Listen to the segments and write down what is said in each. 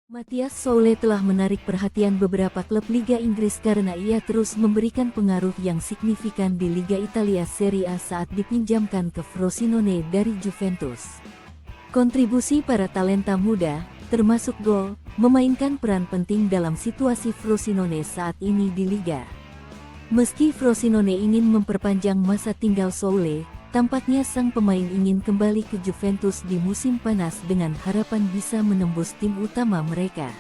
Matthias Soule telah menarik perhatian beberapa klub Liga Inggris karena ia terus memberikan pengaruh yang signifikan di Liga Italia Serie A saat dipinjamkan ke Frosinone dari Juventus. Kontribusi para talenta muda, termasuk gol, memainkan peran penting dalam situasi Frosinone saat ini di Liga. Meski Frosinone ingin memperpanjang masa tinggal Soule, tampaknya sang pemain ingin kembali ke Juventus di musim panas dengan harapan bisa menembus tim utama mereka.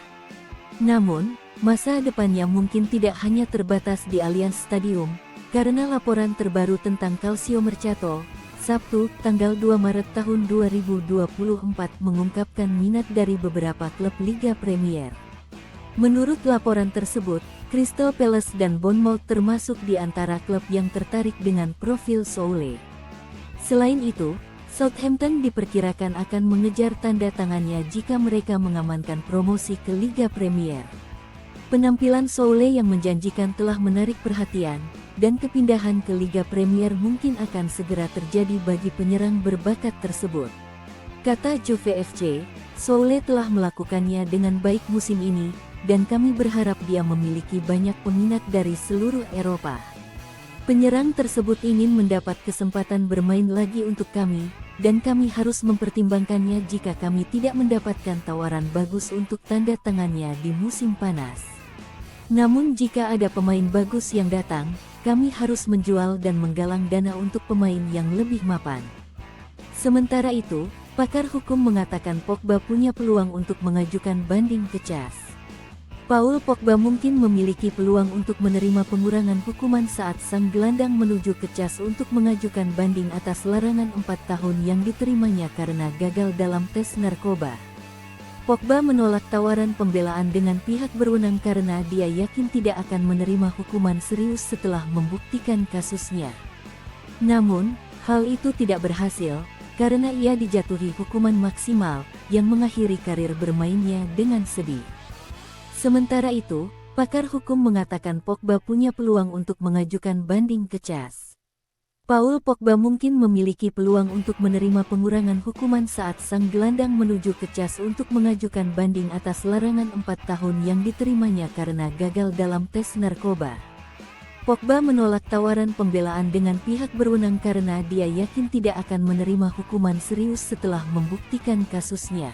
Namun, masa depannya mungkin tidak hanya terbatas di Allianz Stadium, karena laporan terbaru tentang Calciomercato, Sabtu, tanggal 2 Maret tahun 2024 mengungkapkan minat dari beberapa klub Liga Premier. Menurut laporan tersebut, Crystal Palace dan Bournemouth termasuk di antara klub yang tertarik dengan profil Soule. Selain itu, Southampton diperkirakan akan mengejar tanda tangannya jika mereka mengamankan promosi ke Liga Premier. Penampilan Soule yang menjanjikan telah menarik perhatian, dan kepindahan ke Liga Premier mungkin akan segera terjadi bagi penyerang berbakat tersebut. Kata Juve FC, Soule telah melakukannya dengan baik musim ini, dan kami berharap dia memiliki banyak peminat dari seluruh Eropa. Penyerang tersebut ingin mendapat kesempatan bermain lagi untuk kami, dan kami harus mempertimbangkannya jika kami tidak mendapatkan tawaran bagus untuk tanda tangannya di musim panas. Namun jika ada pemain bagus yang datang, kami harus menjual dan menggalang dana untuk pemain yang lebih mapan. Sementara itu, pakar hukum mengatakan Pogba punya peluang untuk mengajukan banding ke CAS. Paul Pogba mungkin memiliki peluang untuk menerima pengurangan hukuman saat sang gelandang menuju ke CAS untuk mengajukan banding atas larangan 4 tahun yang diterimanya karena gagal dalam tes narkoba. Pogba menolak tawaran pembelaan dengan pihak berwenang karena dia yakin tidak akan menerima hukuman serius setelah membuktikan kasusnya. Namun, hal itu tidak berhasil, karena ia dijatuhi hukuman maksimal, yang mengakhiri karir bermainnya dengan sedih. Sementara itu, pakar hukum mengatakan Pogba punya peluang untuk mengajukan banding ke CAS. Paul Pogba mungkin memiliki peluang untuk menerima pengurangan hukuman saat sang gelandang menuju ke CAS untuk mengajukan banding atas larangan 4 tahun yang diterimanya karena gagal dalam tes narkoba. Pogba menolak tawaran pembelaan dengan pihak berwenang karena dia yakin tidak akan menerima hukuman serius setelah membuktikan kasusnya.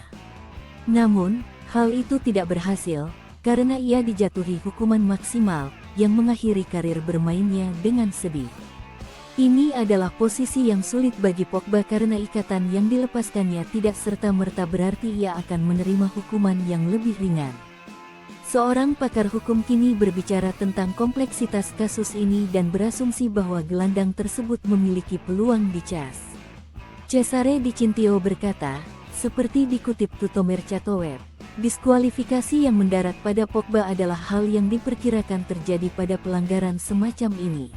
Namun, hal itu tidak berhasil, karena ia dijatuhi hukuman maksimal, yang mengakhiri karir bermainnya dengan sedih. Ini adalah posisi yang sulit bagi Pogba karena ikatan yang dilepaskannya tidak serta-merta berarti ia akan menerima hukuman yang lebih ringan. Seorang pakar hukum kini berbicara tentang kompleksitas kasus ini dan berasumsi bahwa gelandang tersebut memiliki peluang di CAS. Cesare Di Cintio berkata, seperti dikutip Tuttomercato Web, diskualifikasi yang mendarat pada Pogba adalah hal yang diperkirakan terjadi pada pelanggaran semacam ini.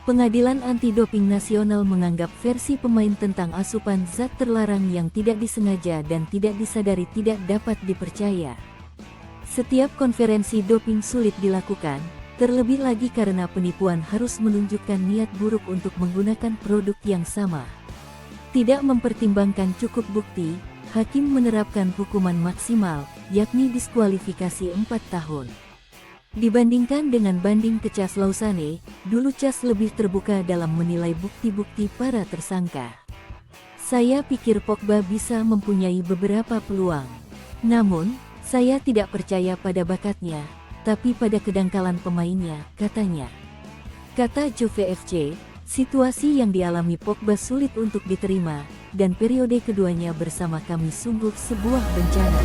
Pengadilan Anti-Doping Nasional menganggap versi pemain tentang asupan zat terlarang yang tidak disengaja dan tidak disadari tidak dapat dipercaya. Setiap konferensi doping sulit dilakukan, terlebih lagi karena penipuan harus menunjukkan niat buruk untuk menggunakan produk yang sama. Tidak mempertimbangkan cukup bukti, hakim menerapkan hukuman maksimal, yakni diskualifikasi 4 tahun. Dibandingkan dengan banding ke CAS Lausanne, dulu CAS lebih terbuka dalam menilai bukti-bukti para tersangka. Saya pikir Pogba bisa mempunyai beberapa peluang. Namun, saya tidak percaya pada bakatnya, tapi pada kedangkalan pemainnya, katanya. Kata Juve FC, situasi yang dialami Pogba sulit untuk diterima, dan periode keduanya bersama kami sungguh sebuah bencana.